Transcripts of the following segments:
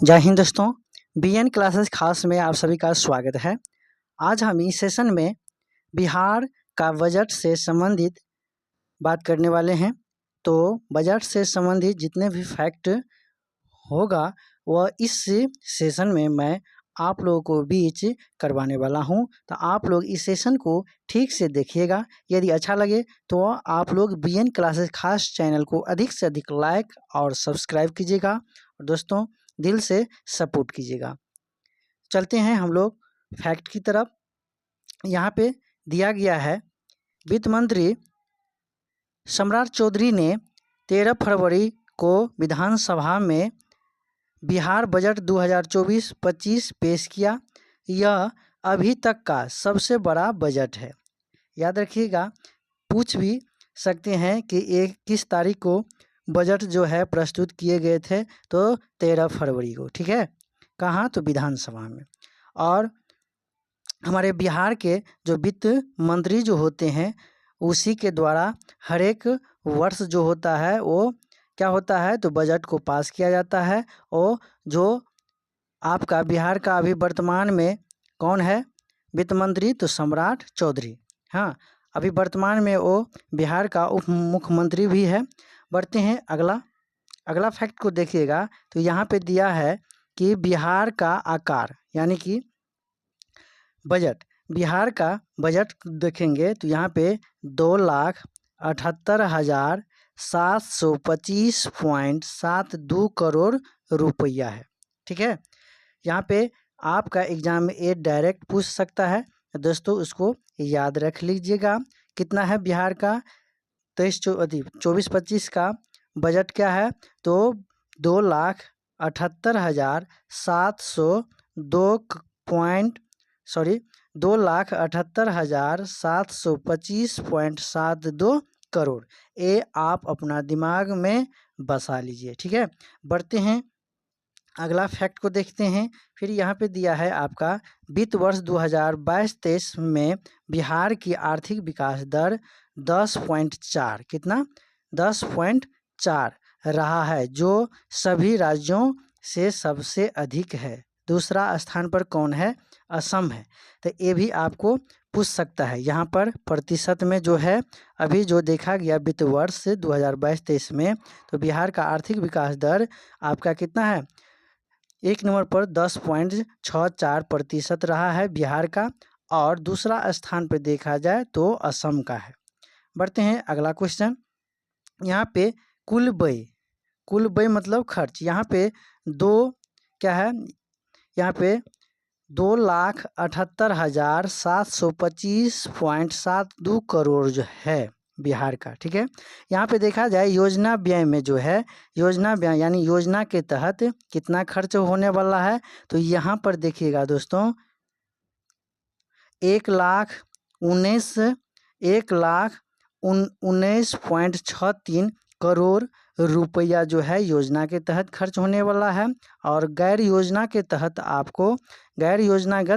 जय हिंद दोस्तों, BN classes खास में आप सभी का स्वागत है। आज हम इस सेशन में बिहार का बजट से संबंधित बात करने वाले हैं। तो बजट से संबंधित जितने भी फैक्ट होगा वह इस सेशन में मैं आप लोगों को बीच करवाने वाला हूं। तो आप लोग इस सेशन को ठीक से देखिएगा। यदि अच्छा लगे तो आप लोग बीएन क्लासेस खास चैनल को अधिक से अधिक लाइक और सब्सक्राइब कीजिएगा और दोस्तों दिल से सपोर्ट कीजिएगा। चलते हैं हम लोग फैक्ट की तरफ। यहाँ पे दिया गया है, वित्त मंत्री सम्राट चौधरी ने 13 फरवरी को विधानसभा में बिहार बजट 2024-25 पेश किया। यह अभी तक का सबसे बड़ा बजट है। याद रखिएगा, पूछ भी सकते हैं कि एक किस तारीख को बजट जो है प्रस्तुत किए गए थे। तो 13 फरवरी को, ठीक है। कहाँ? तो विधानसभा में। और हमारे बिहार के जो वित्त मंत्री जो होते हैं उसी के द्वारा हर एक वर्ष जो होता है वो क्या होता है, तो बजट को पास किया जाता है। और जो आपका बिहार का अभी वर्तमान में कौन है वित्त मंत्री, तो सम्राट चौधरी। हाँ, अभी वर्तमान में वो बिहार का उप मुख्यमंत्री भी है। बढ़ते हैं अगला फैक्ट को देखिएगा। तो यहाँ पे दिया है कि बिहार का आकार यानी कि बजट, बिहार का बजट देखेंगे तो यहाँ पे 2,78,725.72 करोड़ रुपया है, ठीक है। यहाँ पे आपका एग्जाम में ये डायरेक्ट पूछ सकता है, दोस्तों उसको याद रख लीजिएगा। कितना है बिहार का 24-25 का बजट क्या है, तो 2,78,725.72 करोड़। ये आप अपना दिमाग में बसा लीजिए, ठीक है। बढ़ते हैं अगला फैक्ट को देखते हैं। फिर यहाँ पे दिया है आपका वित्त वर्ष 2022-23 में बिहार की आर्थिक विकास दर 10.4 कितना 10.4 रहा है, जो सभी राज्यों से सबसे अधिक है। दूसरा स्थान पर कौन है? असम है। तो ये भी आपको पूछ सकता है। यहाँ पर प्रतिशत में जो है अभी जो देखा गया वित्त वर्ष 2022-23 में, तो बिहार का आर्थिक विकास दर आपका कितना है? एक नंबर पर 10.64% रहा है बिहार का, और दूसरा स्थान पर देखा जाए तो असम का है। बढ़ते हैं अगला क्वेश्चन। यहाँ पे कुल व्यय मतलब खर्च। यहाँ पे क्या है, यहाँ पे 2,78,725.72 करोड़ जो है बिहार का, ठीक है। यहाँ पे देखा जाए योजना व्यय में जो है, योजना व्यय यानी योजना के तहत कितना खर्च होने वाला है, तो यहाँ पर देखिएगा दोस्तों 1,19.63 करोड़ रुपया जो है योजना के तहत खर्च होने वाला है। और गैर योजनागत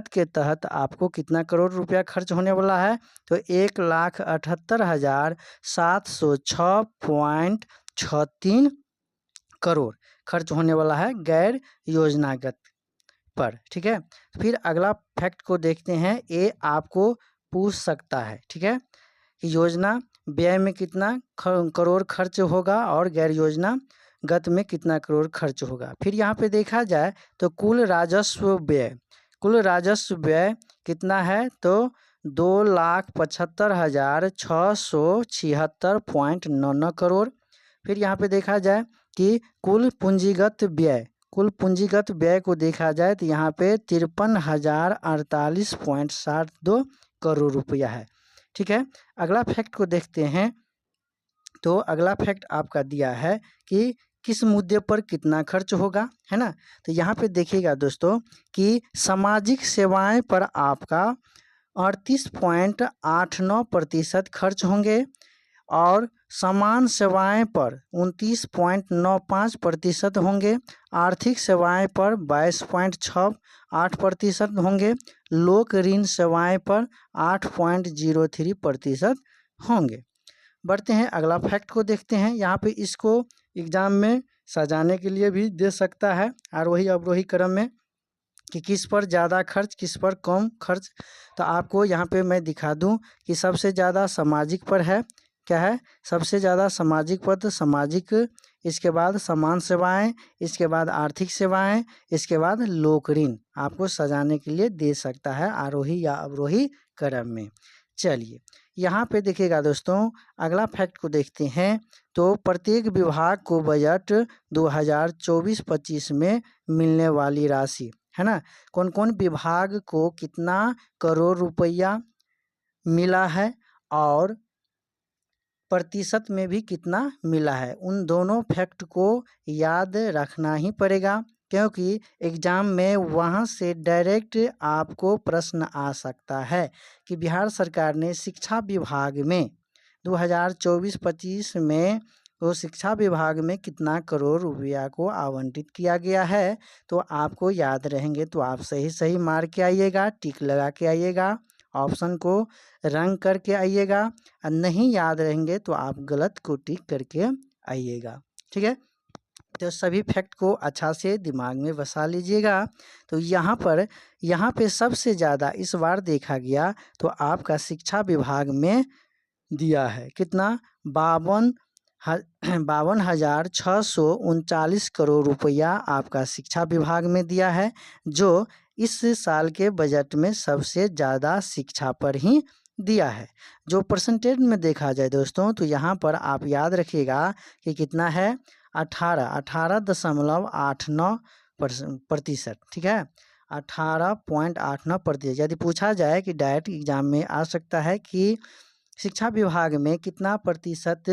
के तहत आपको कितना करोड़ रुपया खर्च होने वाला है, तो 1,78,706.63 करोड़ खर्च होने वाला है गैर योजनागत पर, ठीक है। फिर अगला फैक्ट को देखते हैं। ये आपको पूछ सकता है, ठीक है, कि योजना व्यय में कितना करोड़ खर्च होगा और गैर योजनागत में कितना करोड़ खर्च होगा। फिर यहाँ पे देखा जाए तो कुल राजस्व व्यय कितना है, तो 2,75,676.99 करोड़। फिर यहाँ पे देखा जाए कि कुल पूंजीगत व्यय को देखा जाए तो यहाँ पे 53,048.72 करोड़ रुपया है, ठीक है। अगला फैक्ट को देखते हैं। तो अगला फैक्ट आपका दिया है कि किस मुद्दे पर कितना खर्च होगा, है ना। तो यहाँ पे देखिएगा दोस्तों कि सामाजिक सेवाएं पर आपका 38.89% खर्च होंगे, और समान सेवाएं पर 29.95% होंगे, आर्थिक सेवाएं पर 22.68% होंगे, लोक ऋण सेवाएं पर 8.03% होंगे। बढ़ते हैं अगला फैक्ट को देखते हैं। यहाँ पे इसको एग्जाम में सजाने के लिए भी दे सकता है आरोही अवरोही क्रम में कि किस पर ज़्यादा खर्च किस पर कम खर्च। तो आपको यहाँ पे मैं दिखा दूँ कि सबसे ज़्यादा सामाजिक पर है, क्या है, सबसे ज़्यादा सामाजिक पर तो सामाजिक, इसके बाद समान सेवाएं, इसके बाद आर्थिक सेवाएं, इसके बाद लोक ऋण आपको सजाने के लिए दे सकता है आरोही या अवरोही क्रम में। चलिए यहाँ पे देखिएगा दोस्तों, अगला फैक्ट को देखते हैं। तो प्रत्येक विभाग को बजट 2024-25 में मिलने वाली राशि है ना, कौन कौन विभाग को कितना करोड़ रुपया मिला है और प्रतिशत में भी कितना मिला है, उन दोनों फैक्ट को याद रखना ही पड़ेगा, क्योंकि एग्जाम में वहाँ से डायरेक्ट आपको प्रश्न आ सकता है कि बिहार सरकार ने शिक्षा विभाग में 2024-25 में तो शिक्षा विभाग में कितना करोड़ रुपया को आवंटित किया गया है। तो आपको याद रहेंगे तो आप सही सही मार के आइएगा, टिक लगा के आइएगा, ऑप्शन को रंग करके आइएगा, और नहीं याद रहेंगे तो आप गलत को टिक करके आइएगा। ठीक है, तो सभी फैक्ट को अच्छा से दिमाग में बसा लीजिएगा। तो यहाँ पे सबसे ज़्यादा इस बार देखा गया तो आपका शिक्षा विभाग में दिया है कितना, 52,639 करोड़ रुपया आपका शिक्षा विभाग में दिया है, जो इस साल के बजट में सबसे ज़्यादा शिक्षा पर ही दिया है। जो परसेंटेज में देखा जाए दोस्तों तो यहाँ पर आप याद रखिएगा कि कितना है, 18.89%। ठीक है, 18.89%। यदि पूछा जाए कि डायरेक्ट एग्जाम में आ सकता है कि शिक्षा विभाग में कितना प्रतिशत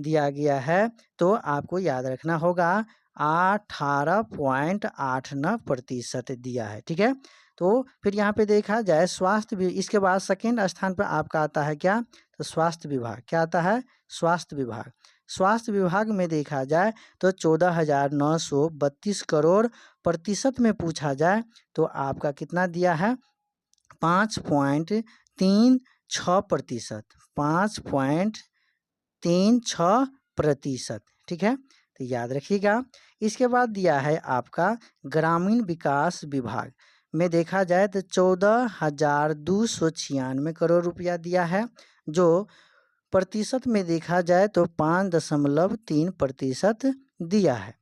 दिया गया है, तो आपको याद रखना होगा 18.89% दिया है। ठीक है, तो फिर यहाँ पे देखा जाए स्वास्थ्य भी, इसके बाद सेकेंड स्थान पर आपका आता है क्या, तो स्वास्थ्य विभाग। क्या आता है, स्वास्थ्य विभाग। स्वास्थ्य विभाग में देखा जाए तो 14,932 करोड़, प्रतिशत में पूछा जाए तो आपका कितना दिया है, 5.36%, 5.36%। ठीक है, तो याद रखिएगा। इसके बाद दिया है आपका ग्रामीण विकास विभाग में देखा जाए तो 14,296 करोड़ रुपया दिया है, जो प्रतिशत में देखा जाए तो 5.3% दिया है।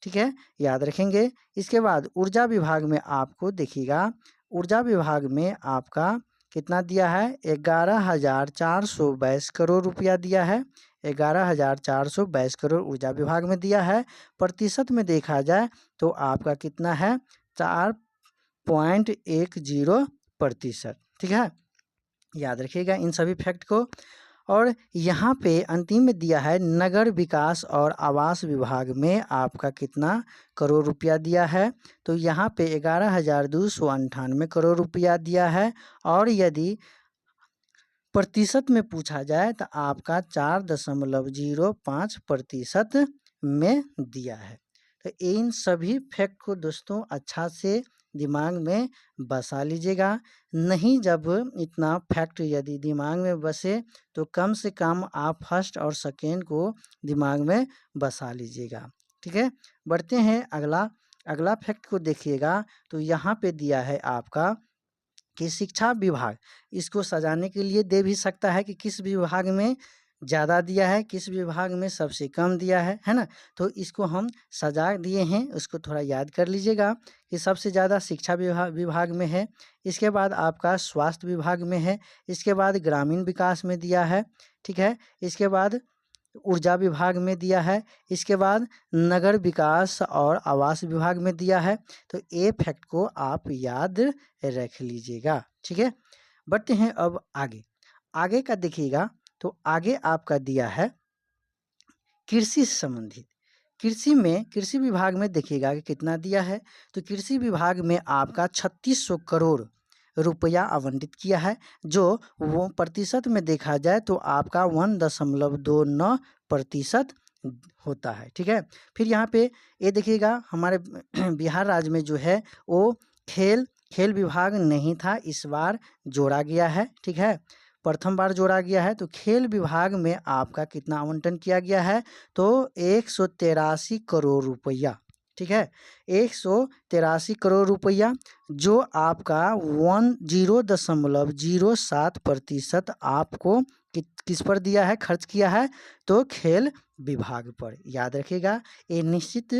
ठीक है, याद रखेंगे। इसके बाद ऊर्जा विभाग में आपको देखिएगा, ऊर्जा विभाग में आपका कितना दिया है, 11,422 करोड़ रुपया दिया है, 11,422 करोड़ ऊर्जा विभाग में दिया है। प्रतिशत में देखा जाए तो आपका कितना है, 4.10%। ठीक है, याद रखिएगा इन सभी फैक्ट को। और यहाँ पे अंतिम में दिया है नगर विकास और आवास विभाग में आपका कितना करोड़ रुपया दिया है, तो यहाँ पे 11,298 करोड़ रुपया दिया है। और यदि प्रतिशत में पूछा जाए तो आपका 4.05% में दिया है। तो इन सभी फैक्ट को दोस्तों अच्छा से दिमाग में बसा लीजिएगा। नहीं, जब इतना फैक्ट यदि दिमाग में बसे तो कम से कम आप फर्स्ट और सेकेंड को दिमाग में बसा लीजिएगा। ठीक है, बढ़ते हैं अगला फैक्ट को देखिएगा। तो यहाँ पे दिया है आपका कि शिक्षा विभाग इसको सजाने के लिए दे भी सकता है कि किस विभाग में ज़्यादा दिया है, किस विभाग में सबसे कम दिया है ना। तो इसको हम सजा दिए हैं, उसको थोड़ा याद कर लीजिएगा कि सबसे ज़्यादा शिक्षा विभाग में है, इसके बाद आपका स्वास्थ्य विभाग में है, इसके बाद ग्रामीण विकास में दिया है। ठीक है, इसके बाद ऊर्जा विभाग में दिया है, इसके बाद नगर विकास और आवास विभाग में दिया है। तो ये फैक्ट को आप याद रख लीजिएगा। ठीक है, बढ़ते हैं अब आगे का देखिएगा। तो आगे आपका दिया है कृषि से संबंधित। कृषि विभाग में देखिएगा कि कितना दिया है, तो कृषि विभाग में आपका 3600 करोड़ रुपया आवंटित किया है, जो वो प्रतिशत में देखा जाए तो आपका 1.29% होता है। ठीक है, फिर यहाँ पे ये देखिएगा हमारे बिहार राज्य में जो है वो खेल विभाग नहीं था, इस बार जोड़ा गया है। ठीक है, प्रथम बार जोड़ा गया है। तो खेल विभाग में आपका कितना आवंटन किया गया है, तो 183 करोड़ रुपया, ठीक है, 183 करोड़ रुपया, जो आपका 0.07% आपको किस पर दिया है, खर्च किया है, तो खेल विभाग पर। याद रखिएगा, ये निश्चित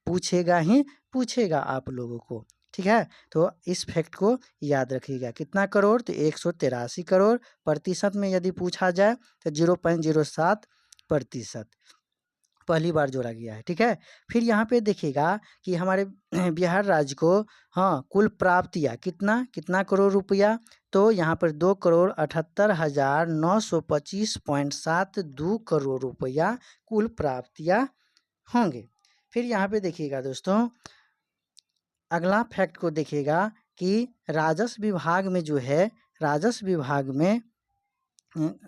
पूछेगा आप लोगों को, ठीक है। तो इस फैक्ट को याद रखिएगा, कितना करोड़, तो 183 करोड़, प्रतिशत में यदि पूछा जाए तो 0.07% पहली बार जोड़ा गया है, ठीक है। फिर यहाँ पे देखिएगा कि हमारे बिहार राज्य को, हाँ, कुल प्राप्तियाँ कितना करोड़ रुपया, तो यहाँ पर 2,78,925.72 करोड़ रुपया कुल प्राप्तियाँ होंगे। फिर यहाँ पे देखिएगा दोस्तों, अगला फैक्ट को देखिएगा कि राजस्व विभाग में जो है, राजस्व विभाग में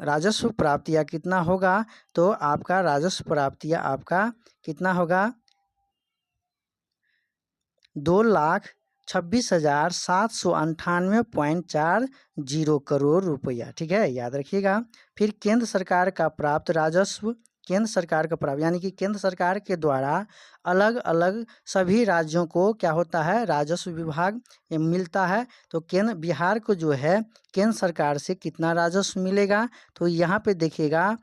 राजस्व प्राप्तियाँ कितना होगा, तो आपका राजस्व प्राप्तियाँ आपका कितना होगा, 2,26,798.40 करोड़ रुपया, ठीक है, याद रखिएगा। फिर केंद्र सरकार का प्राप्त राजस्व, केंद्र सरकार का प्राप्त यानी कि केंद्र सरकार के द्वारा अलग अलग सभी राज्यों को क्या होता है, राजस्व विभाग मिलता है। तो केंद्र बिहार को जो है केंद्र सरकार से कितना राजस्व मिलेगा, तो यहाँ पे देखिएगा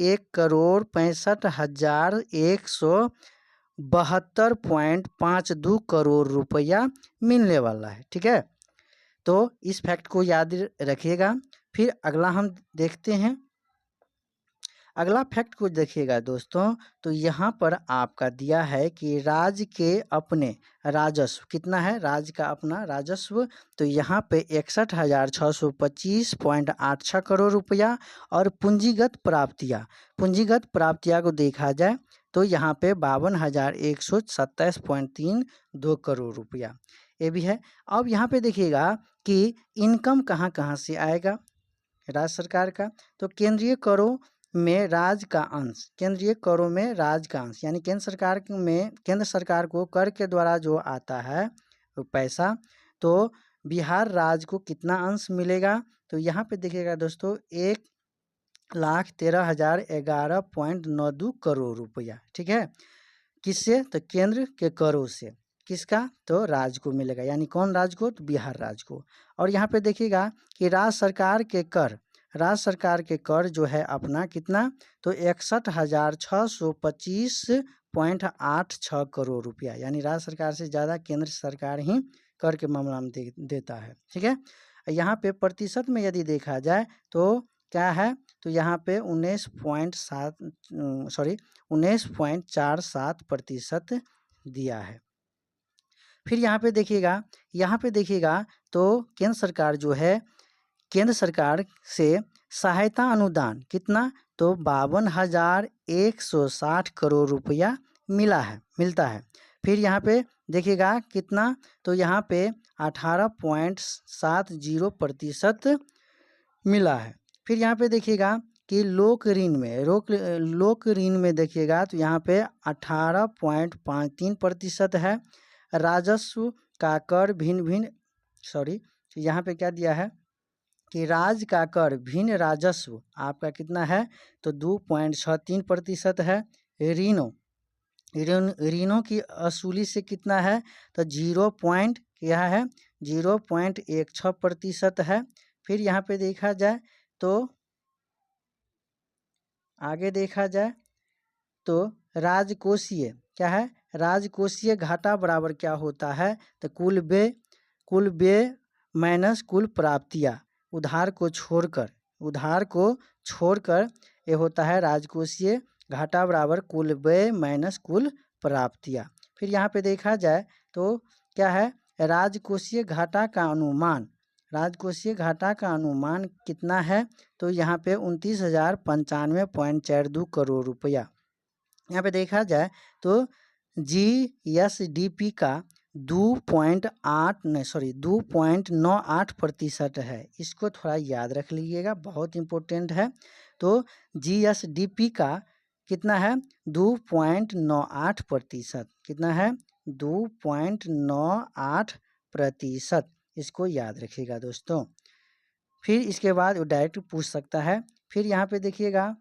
1,65,172 करोड़ रुपया मिलने वाला है, ठीक है। तो इस फैक्ट को याद रखिएगा। फिर अगला हम देखते हैं, अगला फैक्ट को देखिएगा दोस्तों, तो यहाँ पर आपका दिया है कि राज्य के अपने राजस्व कितना है, राज्य का अपना राजस्व, तो यहाँ पे 61,625.86 करोड़ रुपया, और पूंजीगत प्राप्तियाँ को देखा जाए तो यहाँ पे 52,127.32 करोड़ रुपया, ये भी है। अब यहाँ पे देखिएगा कि इनकम कहाँ से आएगा राज्य सरकार का, तो केंद्रीय करों में राज्य का अंश, यानी केंद्र सरकार को कर के द्वारा जो आता है पैसा, तो बिहार राज्य को कितना अंश मिलेगा, तो यहाँ पे देखिएगा दोस्तों 1,13,011.92 करोड़ रुपया, ठीक है। किससे, तो केंद्र के करों से, किसका, तो राज्य को मिलेगा, यानी कौन राज्य को, तो बिहार राज्य को। और यहाँ पे देखिएगा कि राज्य सरकार के कर जो है अपना कितना, तो 61,625.86 करोड़ रुपया, यानी राज्य सरकार से ज़्यादा केंद्र सरकार ही कर के मामला में देता है, ठीक है। यहाँ पे प्रतिशत में यदि देखा जाए तो क्या है, तो यहाँ पे 19.47% दिया है। फिर यहाँ पे देखिएगा तो केंद्र सरकार जो है, केंद्र सरकार से सहायता अनुदान कितना, तो 52,160 करोड़ रुपया मिलता है। फिर यहाँ पे देखिएगा कितना, तो यहाँ पे 18.70% मिला है। फिर यहाँ पे देखिएगा कि लोक ऋण में देखिएगा तो यहाँ पे 18.53% है। राजस्व का कर यहाँ पे क्या दिया है कि राज्य का कर भिन्न राजस्व आपका कितना है, तो 2.63% है। ऋणों की असूली से कितना है, तो 0.16% है। फिर यहाँ पे देखा जाए तो आगे देखा जाए तो राजकोषीय क्या है, राजकोषीय घाटा बराबर क्या होता है, तो कुल व्यय माइनस कुल प्राप्तियाँ, उधार को छोड़कर ये होता है राजकोषीय घाटा बराबर कुल व्यय माइनस कुल प्राप्तियाँ। फिर यहाँ पे देखा जाए तो क्या है, राजकोषीय घाटा का अनुमान कितना है, तो यहाँ पे 29,095.42 करोड़ रुपया। यहाँ पे देखा जाए तो GSDP का 2.98% है, इसको थोड़ा याद रख लीजिएगा, बहुत इम्पोर्टेंट है। तो GSDP का कितना है, 2.98%, कितना है, 2.98%, इसको याद रखिएगा दोस्तों। फिर इसके बाद वो डायरेक्ट पूछ सकता है। फिर यहाँ पे देखिएगा,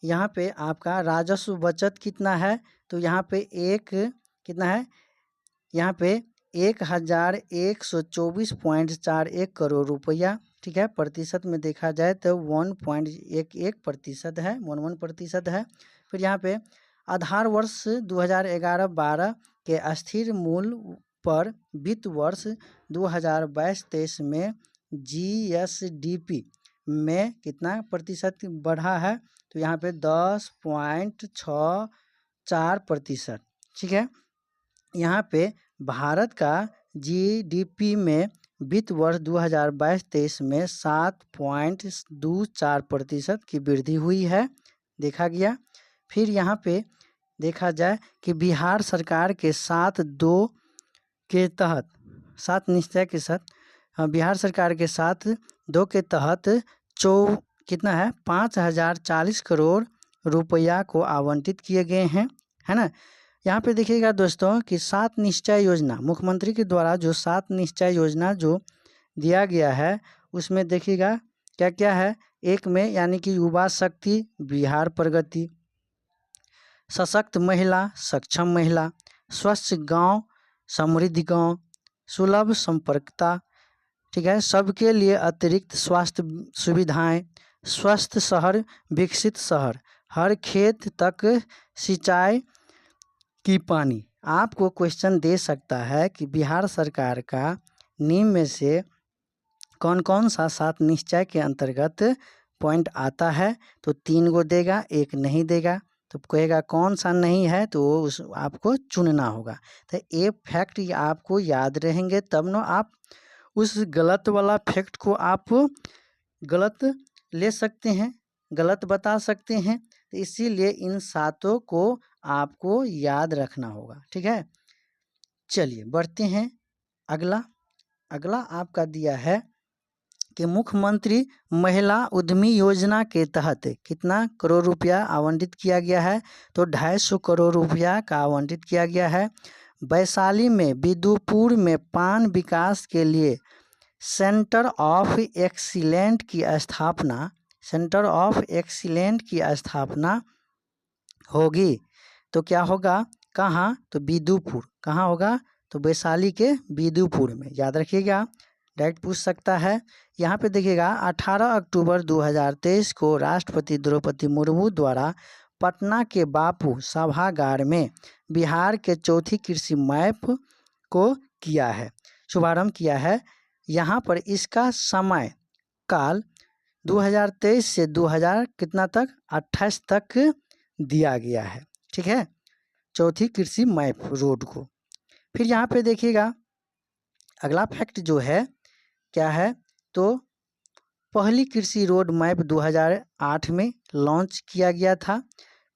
यहाँ पे आपका राजस्व बचत कितना है, तो यहाँ पे एक कितना है, यहाँ पे 1124.41 करोड़ रुपया, ठीक है। प्रतिशत में देखा जाए तो 1.11% है, 11% है। फिर यहाँ पे आधार वर्ष 2011-12 के अस्थिर मूल्य पर वित्त वर्ष 2022-23 में GSDP में कितना प्रतिशत बढ़ा है, तो यहाँ पे 10.64%, ठीक है। यहाँ पे भारत का GDP में वित्त वर्ष 2022-23 में 7.24% की वृद्धि हुई है, देखा गया। फिर यहाँ पे देखा जाए कि बिहार सरकार के 7-2 के तहत, 7 निश्चय के साथ, बिहार सरकार के 7-2 के तहत कितना है, 5040 करोड़ रुपया को आवंटित किए गए हैं, है ना। यहाँ पे देखिएगा दोस्तों कि 7 निश्चय योजना, मुख्यमंत्री के द्वारा जो 7 निश्चय योजना जो दिया गया है, उसमें देखिएगा क्या क्या है। एक में यानी कि युवा शक्ति, बिहार प्रगति, सशक्त महिला, सक्षम महिला, स्वच्छ गांव, समृद्ध गांव, सुलभ संपर्कता, ठीक है, सबके लिए अतिरिक्त स्वास्थ्य सुविधाएं, स्वस्थ शहर, विकसित शहर, हर खेत तक सिंचाई की पानी। आपको क्वेश्चन दे सकता है कि बिहार सरकार का नींव में से कौन कौन सा 7 निश्चय के अंतर्गत पॉइंट आता है, तो 3 को देगा, 1 नहीं देगा। तो कहेगा कौन सा नहीं है, तो उस आपको चुनना होगा। तो ये फैक्ट आपको याद रहेंगे, तब न आप उस गलत वाला फैक्ट को आप गलत ले सकते हैं, गलत बता सकते हैं। तो इसीलिए इन 7 को आपको याद रखना होगा, ठीक है। चलिए बढ़ते हैं। अगला आपका दिया है कि मुख्यमंत्री महिला उद्यमी योजना के तहत कितना करोड़ रुपया आवंटित किया गया है, तो 250 करोड़ रुपया का आवंटित किया गया है। वैशाली में बिदुपुर में पान विकास के लिए सेंटर ऑफ एक्सीलेंट की स्थापना होगी। तो क्या होगा, कहाँ, तो बिदुपुर। कहाँ होगा, तो वैशाली के बिदुपुर में, याद रखिएगा, डायरेक्ट पूछ सकता है। यहाँ पे देखिएगा 18 अक्टूबर 2023 को राष्ट्रपति द्रौपदी मुर्मू द्वारा पटना के बापू सभागार में बिहार के चौथी कृषि मैप को किया है, शुभारंभ किया है। यहाँ पर इसका समय काल 2023 से 2000 कितना तक 28 तक दिया गया है, ठीक है, चौथी कृषि मैप रोड को। फिर यहाँ पे देखिएगा अगला फैक्ट जो है क्या है, तो पहली कृषि रोड मैप 2008 में लॉन्च किया गया था।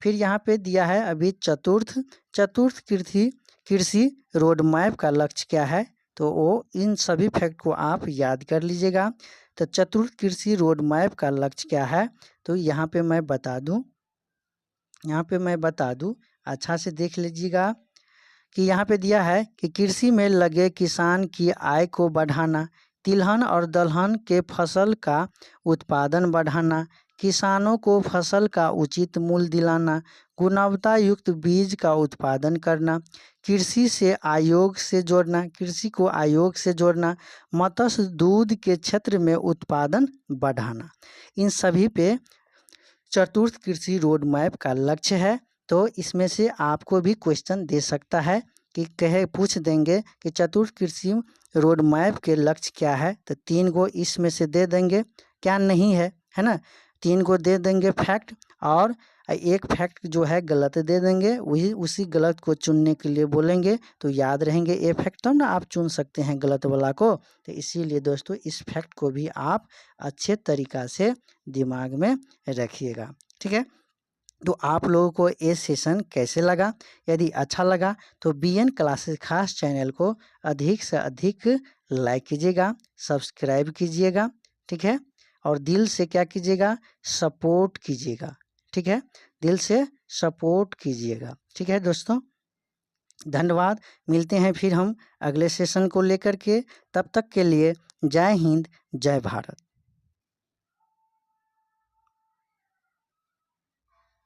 फिर यहाँ पे दिया है अभी चतुर्थ कृषि रोड मैप का लक्ष्य क्या है, तो वो इन सभी फैक्ट को आप याद कर लीजिएगा। तो चतुर्थ कृषि रोड मैप का लक्ष्य क्या है, तो यहाँ पे मैं बता दूँ, अच्छा से देख लीजिएगा कि यहाँ पे दिया है कि कृषि में लगे किसान की आय को बढ़ाना, तिलहन और दलहन के फसल का उत्पादन बढ़ाना, किसानों को फसल का उचित मूल्य दिलाना, गुणवत्ता युक्त बीज का उत्पादन करना, कृषि को आयोग से जोड़ना, मत्स्य दूध के क्षेत्र में उत्पादन बढ़ाना। इन सभी पे चतुर्थ कृषि रोड मैप का लक्ष्य है। तो इसमें से आपको भी क्वेश्चन दे सकता है कि पूछ देंगे कि चतुर्थ कृषि रोड मैप के लक्ष्य क्या है, तो 3 को इसमें से दे देंगे, क्या नहीं है, है ना। 3 को दे देंगे फैक्ट, और एक फैक्ट जो है गलत दे देंगे, उसी गलत को चुनने के लिए बोलेंगे, तो याद रहेंगे ये फैक्ट, तब ना आप चुन सकते हैं गलत वाला को। तो इसीलिए दोस्तों इस फैक्ट को भी आप अच्छे तरीक़ा से दिमाग में रखिएगा, ठीक है। तो आप लोगों को ये सेशन कैसे लगा? यदि अच्छा लगा तो BN क्लासेस खास चैनल को अधिक से अधिक लाइक कीजिएगा, सब्सक्राइब कीजिएगा, ठीक है, और दिल से क्या कीजिएगा, सपोर्ट कीजिएगा, ठीक है, दिल से सपोर्ट कीजिएगा, ठीक है दोस्तों। धन्यवाद। मिलते हैं फिर हम अगले सेशन को लेकर के। तब तक के लिए जय हिंद, जय भारत।